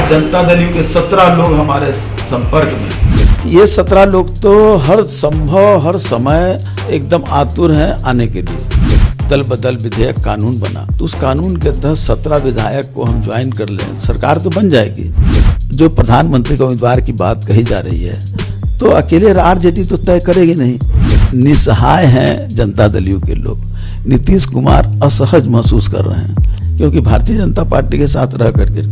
आज जनता दल के 17 लोग हमारे संपर्क में। ये 17 लोग तो हर संभव हर समय एकदम आतुर हैं आने के लिए। दल बदल विधेयक कानून बना तो उस कानून के तहत 17 विधायक को हम ज्वाइन कर लें, सरकार तो बन जाएगी। जो प्रधानमंत्री का उम्मीदवार की बात कही जा रही है तो अकेले आरजेडी तो तय करेगी नहीं। निसहाय हैं जनता दलियों के लोग। नीतीश कुमार असहज महसूस कर रहे हैं क्योंकि भारतीय जनता पार्टी के साथ रह करके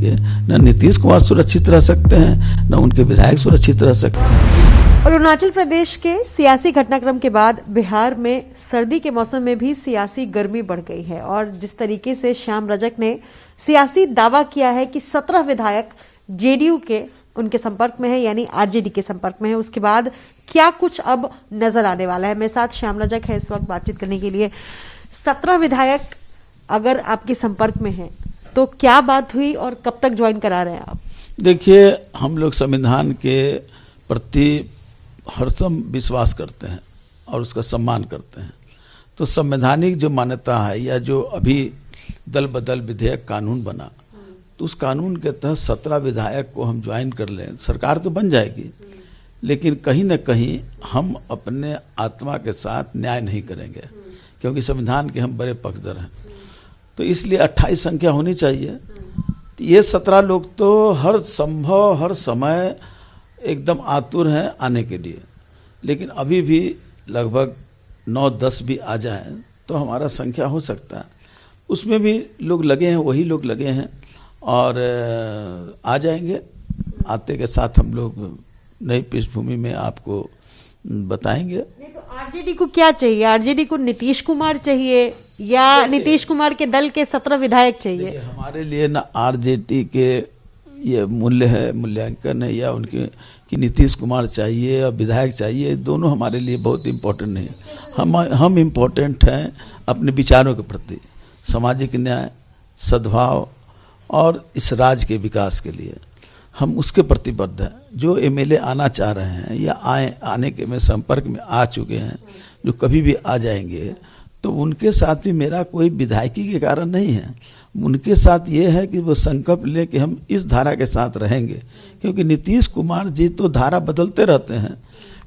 न नीतीश कुमार सुरक्षित रह सकते हैं न उनके विधायक सुरक्षित रह सकते हैं। अरुणाचल प्रदेश के सियासी घटनाक्रम के बाद बिहार में सर्दी के मौसम में भी सियासी गर्मी बढ़ गई है और जिस तरीके से श्याम रजक ने सियासी दावा किया है कि 17 विधायक जेडीयू के उनके संपर्क में है, यानी आरजेडी के संपर्क में है, उसके बाद क्या कुछ अब नजर आने वाला है। मेरे साथ श्याम रजक है इस वक्त बातचीत करने के लिए। 17 विधायक अगर आपके संपर्क में हैं तो क्या बात हुई और कब तक ज्वाइन करा रहे हैं आप? देखिए, हम लोग संविधान के प्रति हरदम विश्वास करते हैं और उसका सम्मान करते हैं। तो संवैधानिक जो मान्यता है या जो अभी दल बदल विधेयक कानून बना तो उस कानून के तहत 17 विधायक को हम ज्वाइन कर लें, सरकार तो बन जाएगी। लेकिन कहीं न कहीं हम अपने आत्मा के साथ न्याय नहीं करेंगे क्योंकि संविधान के हम बड़े पक्षधर हैं। तो इसलिए 28 संख्या होनी चाहिए। ये 17 लोग तो हर संभव हर समय एकदम आतुर हैं आने के लिए। लेकिन अभी भी लगभग 9-10 भी आ जाए तो हमारा संख्या हो सकता है। उसमें भी लोग लगे हैं, वही लोग लगे हैं और आ जाएंगे। आते के साथ हम लोग नई पृष्ठभूमि में आपको बताएंगे। नहीं तो आरजेडी को क्या चाहिए? आरजेडी को नीतीश कुमार चाहिए या नीतीश कुमार के दल के 17 विधायक चाहिए? हमारे लिए ना आरजेडी के ये मूल्य है, मूल्यांकन है या उनके कि नीतीश कुमार चाहिए और विधायक चाहिए, दोनों हमारे लिए बहुत इम्पोर्टेंट नहीं है। हम इम्पोर्टेंट हैं अपने विचारों के प्रति, सामाजिक न्याय, सद्भाव और इस राज्य के विकास के लिए हम उसके प्रतिबद्ध हैं। जो एमएलए आना चाह रहे हैं या आने के में संपर्क में आ चुके हैं, जो कभी भी आ जाएंगे, तो उनके साथ भी मेरा कोई विधायकी के कारण नहीं है। उनके साथ ये है कि वो संकल्प ले कि हम इस धारा के साथ रहेंगे क्योंकि नीतीश कुमार जी तो धारा बदलते रहते हैं।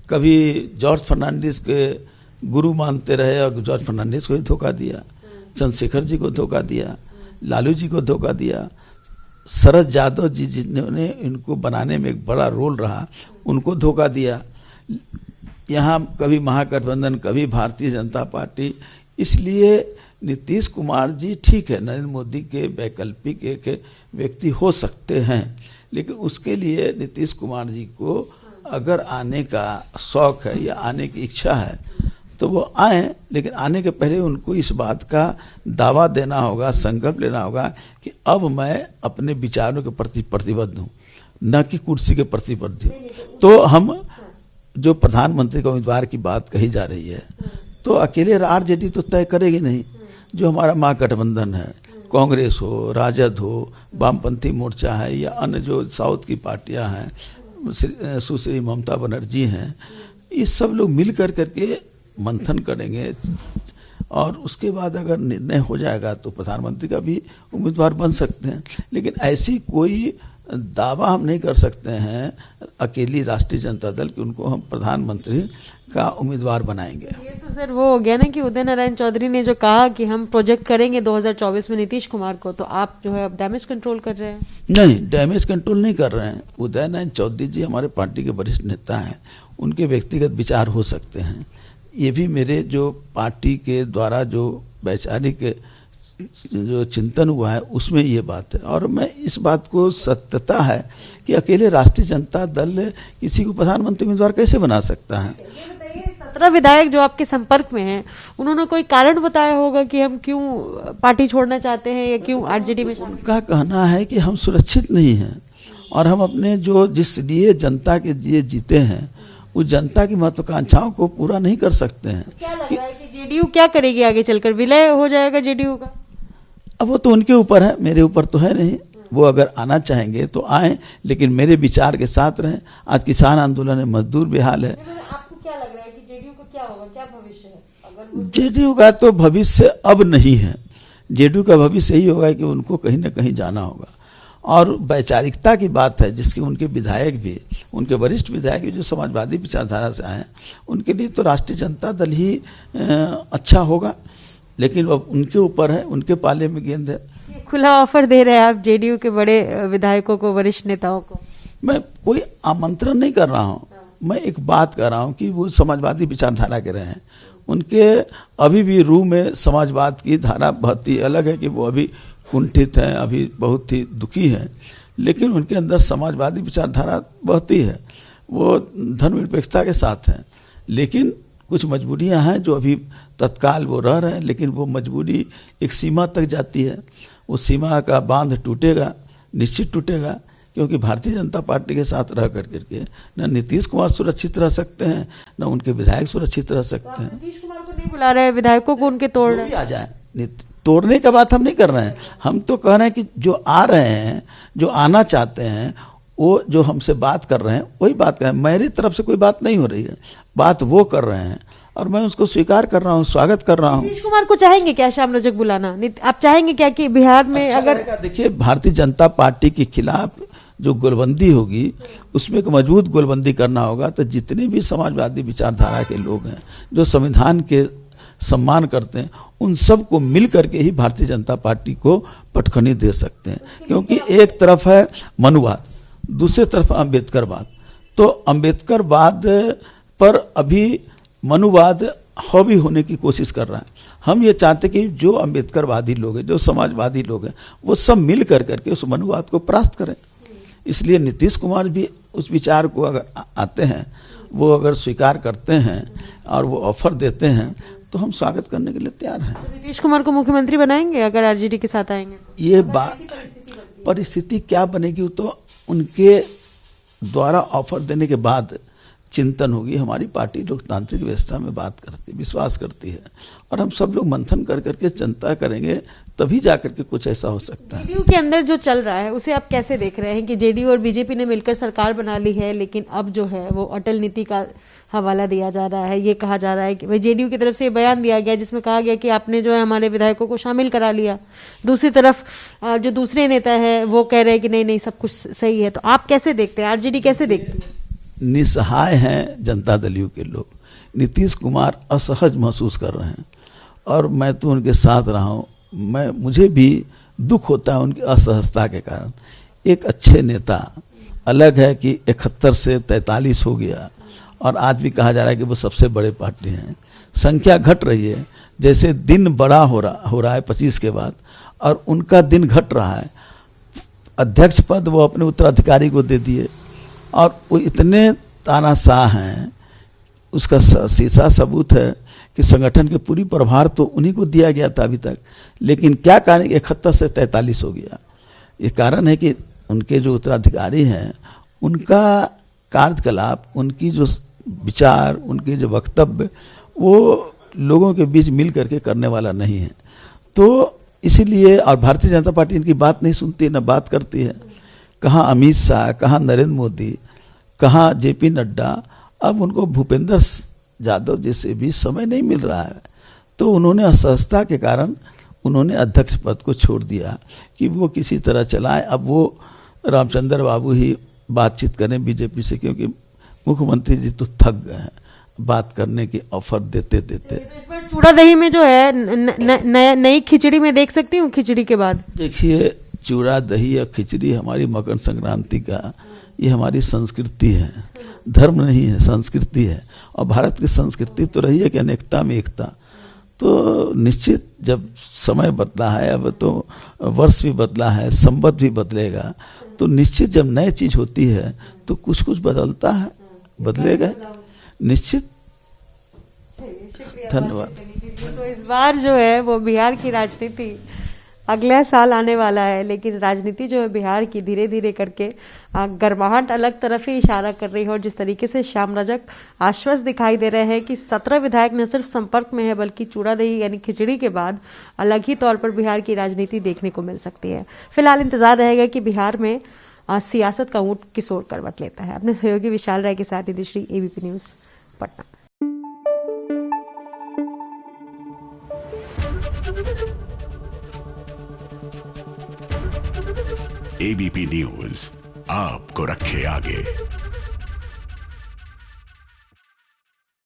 कभी जॉर्ज फर्नांडिस के गुरु मानते रहे और जॉर्ज फर्नांडिस को ही धोखा दिया, चंद्रशेखर जी को धोखा दिया, लालू जी को धोखा दिया, शरद यादव जी जिन्होंने इनको बनाने में एक बड़ा रोल रहा उनको धोखा दिया। यहाँ कभी महागठबंधन, कभी भारतीय जनता पार्टी। इसलिए नीतीश कुमार जी ठीक है, नरेंद्र मोदी के वैकल्पिक एक व्यक्ति हो सकते हैं, लेकिन उसके लिए नीतीश कुमार जी को अगर आने का शौक है या आने की इच्छा है तो वो आए। लेकिन आने के पहले उनको इस बात का दावा देना होगा, संकल्प लेना होगा कि अब मैं अपने विचारों के प्रति प्रतिबद्ध हूँ, न कि कुर्सी के प्रति प्रतिबद्ध हूँ। तो हम जो प्रधानमंत्री का उम्मीदवार की बात कही जा रही है तो अकेले आरजेडी तो तय करेगी नहीं। जो हमारा महागठबंधन है, कांग्रेस हो, राजद हो, वामपंथी मोर्चा है या अन्य जो साउथ की पार्टियां हैं, सुश्री ममता बनर्जी हैं, ये सब लोग मिल करके मंथन करेंगे और उसके बाद अगर निर्णय हो जाएगा तो प्रधानमंत्री का भी उम्मीदवार बन सकते हैं। लेकिन ऐसी कोई दावा हम नहीं कर सकते हैं अकेली राष्ट्रीय जनता दल कि उनको हम प्रधानमंत्री का उम्मीदवार बनाएंगे। ये तो सर वो हो गया ना कि उदय नारायण चौधरी ने जो कहा कि हम प्रोजेक्ट करेंगे 2024 में नीतीश कुमार को, तो आप जो है अब डैमेज कंट्रोल कर रहे हैं। नहीं, डैमेज कंट्रोल नहीं कर रहे हैं। उदय नारायण चौधरी जी हमारे पार्टी के वरिष्ठ नेता हैं, उनके व्यक्तिगत विचार हो सकते हैं। ये भी मेरे जो पार्टी के द्वारा जो वैचारिक जो चिंतन हुआ है उसमें ये बात है और मैं इस बात को सत्यता है कि अकेले राष्ट्रीय जनता दल किसी को प्रधानमंत्री उम्मीदवार कैसे बना सकता है। 17 विधायक जो आपके संपर्क में हैं, उन्होंने कोई कारण बताया होगा कि हम क्यों पार्टी छोड़ना चाहते हैं या क्यों आरजेडी में? उनका कहना है कि हम सुरक्षित नहीं हैं और हम अपने जो जिस लिए जनता के लिए जीते हैं उस जनता की महत्वाकांक्षाओं को पूरा नहीं कर सकते हैं। क्या लग रहा है कि जेडीयू क्या करेगी आगे चलकर? विलय हो जाएगा जेडीयू का? अब वो तो उनके ऊपर है, मेरे ऊपर तो है नहीं। वो अगर आना चाहेंगे तो आए, लेकिन मेरे विचार के साथ रहें। आज किसान आंदोलन है, मजदूर बेहाल है। आपको क्या लग रहा है कि जेडीयू का क्या होगा, क्या भविष्य है? जेडीयू का तो भविष्य अब नहीं है। जेडीयू का भविष्य यही होगा कि उनको कहीं ना कहीं जाना होगा और वैचारिकता की बात है, जिसकी उनके विधायक भी, उनके वरिष्ठ विधायक भी जो समाजवादी विचारधारा से आए हैं, उनके लिए तो राष्ट्रीय जनता दल ही अच्छा होगा, लेकिन अब उनके ऊपर है, उनके पाले में गेंद है। खुला ऑफर दे रहे हैं आप जेडीयू के बड़े विधायकों को, वरिष्ठ नेताओं को? मैं कोई आमंत्रण नहीं कर रहा हूँ, मैं एक बात कर रहा हूँ कि वो समाजवादी विचारधारा के रहे हैं, उनके अभी भी रूह में समाजवाद की धारा बहती, अलग है कि वो अभी कुंठित हैं, अभी बहुत ही दुखी हैं, लेकिन उनके अंदर समाजवादी विचारधारा बहती है, वो धर्मनिरपेक्षता के साथ हैं। लेकिन कुछ मजबूरियां हैं जो अभी तत्काल वो रह रहे हैं, लेकिन वो मजबूरी एक सीमा तक जाती है, उस सीमा का बांध टूटेगा, निश्चित टूटेगा, क्योंकि भारतीय जनता पार्टी के साथ रह करके न नीतीश कुमार सुरक्षित रह सकते हैं, न उनके विधायक सुरक्षित रह सकते हैं। नीतीश कुमार को नहीं बुला रहे हैं, विधायकों को उनके तोड़ रहे हैं। आ जाए, तोड़ने का बात हम नहीं कर रहे हैं, हम तो कह रहे हैं कि जो आ रहे हैं, जो आना चाहते हैं, वो जो हमसे बात कर रहे हैं वही बात कर रहे हैं। मेरी तरफ से कोई बात नहीं हो रही है, बात वो कर रहे हैं और मैं उसको स्वीकार कर रहा हूँ, स्वागत कर रहा हूँ। नीतीश कुमार को चाहेंगे क्या श्याम रजक बुलाना? आप चाहेंगे क्या कि बिहार में अच्छा अगर देखिए, भारतीय जनता पार्टी के खिलाफ जो गोलबंदी होगी, उसमें एक मजबूत गोलबंदी करना होगा, तो जितने भी समाजवादी विचारधारा के लोग हैं, जो संविधान के सम्मान करते हैं, उन सब को मिल करके ही भारतीय जनता पार्टी को पटखनी दे सकते हैं। क्योंकि एक तरफ है मनुवाद, दूसरी तरफ अम्बेडकरवाद, तो अम्बेडकरवाद पर अभी मनुवाद हावी होने की कोशिश कर रहा है। हम ये चाहते कि जो अम्बेडकरवादी लोग हैं, जो समाजवादी लोग हैं, वो सब मिल करके उस मनुवाद को परास्त करें। इसलिए नीतीश कुमार भी उस विचार को अगर आते हैं, वो अगर स्वीकार करते हैं और वो ऑफर देते हैं, तो हम स्वागत करने के लिए तैयार हैं। तो नीतीश कुमार को मुख्यमंत्री बनाएंगे अगर आरजेडी के साथ आएंगे? ये बात परिस्थिति क्या बनेगी वो तो उनके द्वारा ऑफर देने के बाद चिंतन होगी। हमारी पार्टी लोकतांत्रिक व्यवस्था में बात करती, विश्वास करती है, और हम सब लोग मंथन कर करके चिंता करेंगे, तभी जाकर के कुछ ऐसा हो सकता है। जेडीयू के अंदर जो चल रहा है उसे आप कैसे देख रहे हैं कि जेडीयू और बीजेपी ने मिलकर सरकार बना ली है, लेकिन अब जो है वो अटल नीति का हवाला दिया जा रहा है। ये कहा जा रहा है कि भाई जेडीयू की तरफ से बयान दिया गया जिसमें कहा गया कि आपने जो है हमारे विधायकों को शामिल करा लिया, दूसरी तरफ जो दूसरे नेता है वो कह रहे हैं कि नहीं नहीं सब कुछ सही है। तो आप कैसे देखते हैं, आरजेडी कैसे देखती है? निसहाय हैं जनता दलियों के लोग। नीतीश कुमार असहज महसूस कर रहे हैं और मैं तो उनके साथ रहा हूँ। मुझे भी दुख होता है उनकी असहजता के कारण। एक अच्छे नेता, अलग है कि 71 से 43 हो गया और आज भी कहा जा रहा है कि वो सबसे बड़े पार्टी हैं। संख्या घट रही है, जैसे दिन बड़ा हो रहा है 25 के बाद, और उनका दिन घट रहा है। अध्यक्ष पद वो अपने उत्तराधिकारी को दे दिए और वो इतने तानाशाह हैं, उसका सीधा सबूत है कि संगठन के पूरी प्रभार तो उन्हीं को दिया गया था अभी तक, लेकिन क्या कारण 71 से 43 हो गया। ये कारण है कि उनके जो उत्तराधिकारी हैं उनका कार्यकलाप, उनकी जो विचार, उनके जो वक्तव्य वो लोगों के बीच मिल करके करने वाला नहीं है। तो इसीलिए, और भारतीय जनता पार्टी इनकी बात नहीं सुनती, न बात करती है। कहाँ अमित शाह, कहाँ नरेंद्र मोदी, कहाँ जेपी नड्डा, अब उनको भूपेंद्र यादव जैसे भी समय नहीं मिल रहा है। तो उन्होंने असहजता के कारण उन्होंने अध्यक्ष पद को छोड़ दिया कि वो किसी तरह चलाए। अब वो रामचंद्र बाबू ही बातचीत करें बीजेपी से, क्योंकि मुख्यमंत्री जी तो थक गए हैं बात करने की ऑफर देते देते। इस बार चूड़ा दही में जो है नई खिचड़ी में देख सकती हूँ, खिचड़ी के बाद देखिए, चूड़ा दही या खिचड़ी हमारी मकर संक्रांति का, ये हमारी संस्कृति है, धर्म नहीं है, संस्कृति है। और भारत की संस्कृति तो रही है कि अनेकता में एकता। तो निश्चित जब समय बदला है, अब तो वर्ष भी बदला है, संवत भी बदलेगा, तो निश्चित जब नई चीज होती है तो कुछ कुछ बदलता है, बदलेगा निश्चित। धन्यवाद। तो इस बार जो है वो बिहार की राजनीति, अगला साल आने वाला है, लेकिन राजनीति जो है बिहार की धीरे धीरे करके गर्माहट अलग तरफ ही इशारा कर रही है। और जिस तरीके से श्याम रजक आश्वस्त दिखाई दे रहे हैं कि 17 विधायक न सिर्फ संपर्क में है, बल्कि चूड़ा दही यानी खिचड़ी के बाद अलग ही तौर पर बिहार की राजनीति देखने को मिल सकती है। फिलहाल इंतजार रहेगा कि बिहार में सियासत का ऊंट किस ओर करवट लेता है। अपने सहयोगी विशाल राय के साथ Nidhishree, ABP news, Patna. ABP news आपको रखे आगे।